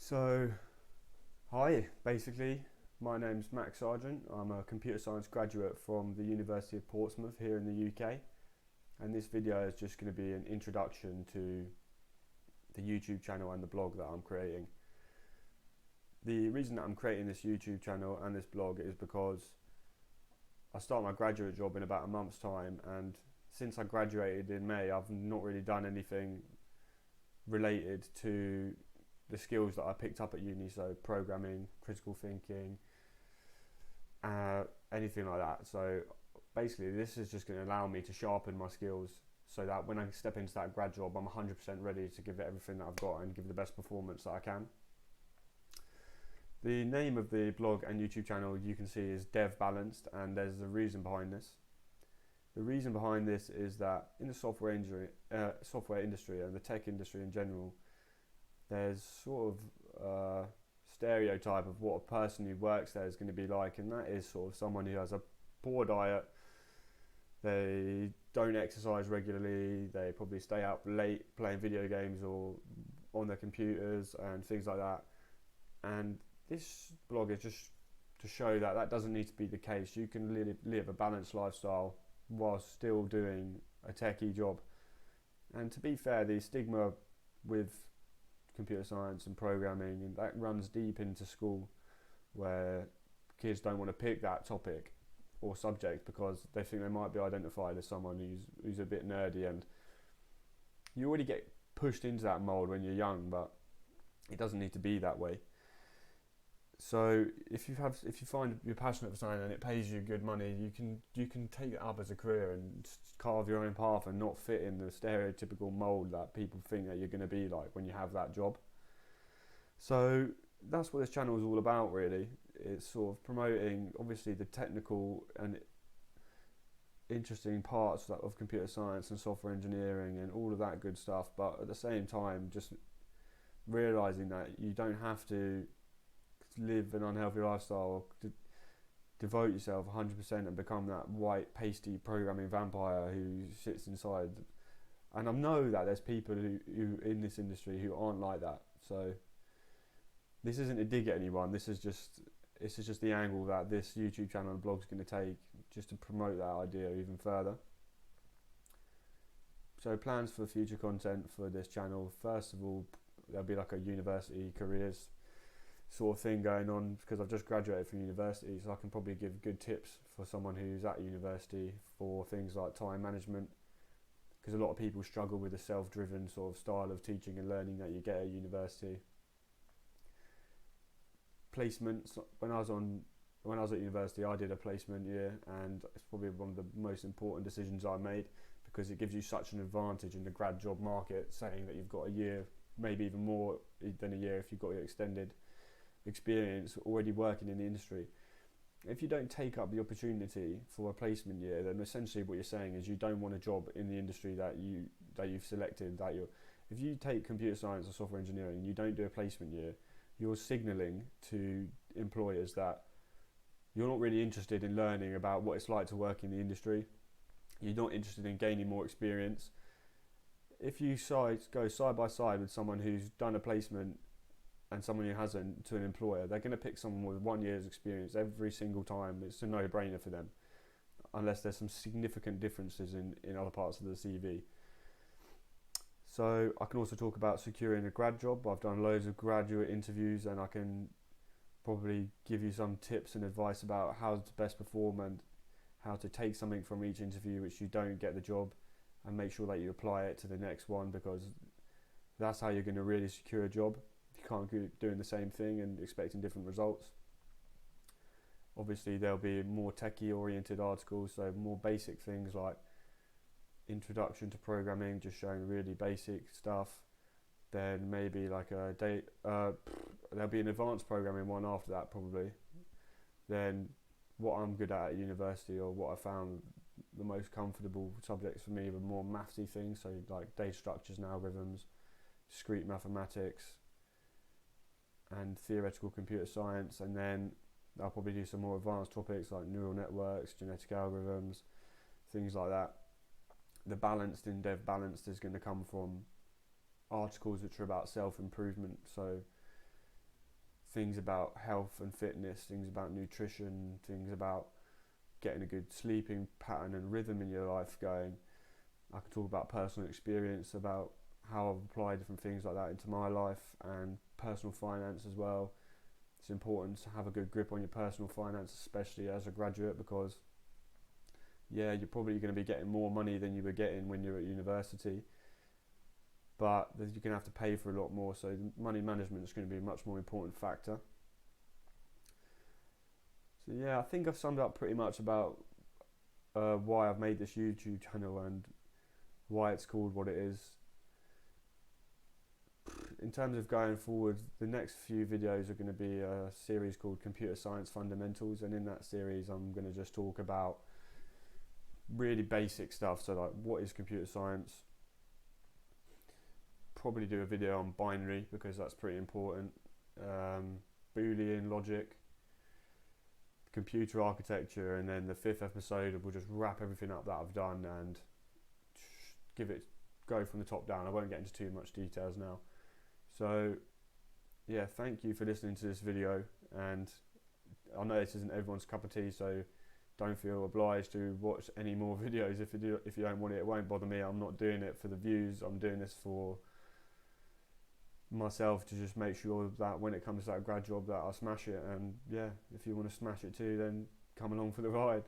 So, hi, basically, my name's Max Sargent. I'm a computer science graduate from the University of Portsmouth here in the UK, and this video is just going to be an introduction to the YouTube channel and the blog that I'm creating. The reason that I'm creating this YouTube channel and this blog is because I start my graduate job in about a month's time, and since I graduated in May, I've not really done anything related to the skills that I picked up at uni, so programming, critical thinking, anything like that. So basically this is just going to allow me to sharpen my skills so that when I step into that grad job, I'm 100% ready to give it everything that I've got and give the best performance that I can. The name of the blog and YouTube channel you can see is DevBalanced, and there's a reason behind this. The reason behind this is that in the software industry and the tech industry in general, there's sort of a stereotype of what a person who works there is going to be like, and that is sort of someone who has a poor diet, they don't exercise regularly, they probably stay up late playing video games or on their computers and things like that. And this blog is just to show that that doesn't need to be the case. You can live a balanced lifestyle whilst still doing a techie job. And to be fair, the stigma with computer science and programming, and that runs deep into school, where kids don't want to pick that topic or subject because they think they might be identified as someone who's a bit nerdy, and you already get pushed into that mold when you're young, but it doesn't need to be that way. So if you find you're passionate for something and it pays you good money, you can take it up as a career and carve your own path and not fit in the stereotypical mold that people think that you're going to be like when you have that job. So that's what this channel is all about, really. It's sort of promoting obviously the technical and interesting parts of computer science and software engineering and all of that good stuff, but at the same time just realising that you don't have to live an unhealthy lifestyle, to devote yourself 100% and become that white pasty programming vampire who sits inside. And I know that there's people who in this industry who aren't like that. So this isn't a dig at anyone. This is just the angle that this YouTube channel and blog is going to take, just to promote that idea even further. So plans for future content for this channel: first of all, there'll be like a university careers sort of thing going on, because I've just graduated from university, so I can probably give good tips for someone who's at university for things like time management, because a lot of people struggle with the self-driven sort of style of teaching and learning that you get at university. Placements: when I was at university, I did a placement year, and it's probably one of the most important decisions I made, because it gives you such an advantage in the grad job market, saying that you've got a year, maybe even more than a year if you've got your extended experience already working in the industry. If you don't take up the opportunity for a placement year, then essentially what you're saying is you don't want a job in the industry that you've selected. If you take computer science or software engineering and you don't do a placement year, you're signalling to employers that you're not really interested in learning about what it's like to work in the industry. You're not interested in gaining more experience. If you go side by side with someone who's done a placement and someone who hasn't to an employer, they're going to pick someone with 1 year's experience every single time. It's a no-brainer for them, unless there's some significant differences in other parts of the CV. So I can also talk about securing a grad job. I've done loads of graduate interviews, and I can probably give you some tips and advice about how to best perform and how to take something from each interview which you don't get the job, and make sure that you apply it to the next one, because that's how you're going to really secure a job. You can't keep doing the same thing and expecting different results. Obviously there'll be more techie oriented articles, so more basic things like introduction to programming, just showing really basic stuff. Then maybe like there'll be an advanced programming one after that probably. Then what I'm good at university, or what I found the most comfortable subjects for me, were more mathsy things, so like data structures and algorithms, discrete mathematics, and theoretical computer science. And then I'll probably do some more advanced topics like neural networks, genetic algorithms, things like that. The balanced in DevBalanced is going to come from articles which are about self-improvement, so things about health and fitness, things about nutrition, things about getting a good sleeping pattern and rhythm in your life going. I can talk about personal experience, about how I've applied different things like that into my life, and personal finance as well. It's important to have a good grip on your personal finance, especially as a graduate, because yeah, you're probably going to be getting more money than you were getting when you were at university, but you're going to have to pay for a lot more, so money management is going to be a much more important factor. So yeah, I think I've summed up pretty much about why I've made this YouTube channel and why it's called what it is. In terms of going forward, the next few videos are going to be a series called Computer Science Fundamentals, and in that series I'm going to just talk about really basic stuff, so like what is computer science, probably do a video on binary because that's pretty important, Boolean logic, computer architecture, and then the 5th episode will just wrap everything up that I've done and go from the top down. I won't get into too much details now. So yeah, thank you for listening to this video, and I know this isn't everyone's cup of tea, so don't feel obliged to watch any more videos. If you don't want it, it won't bother me. I'm not doing it for the views. I'm doing this for myself, to just make sure that when it comes to that grad job that I smash it. And yeah, if you want to smash it too, then come along for the ride.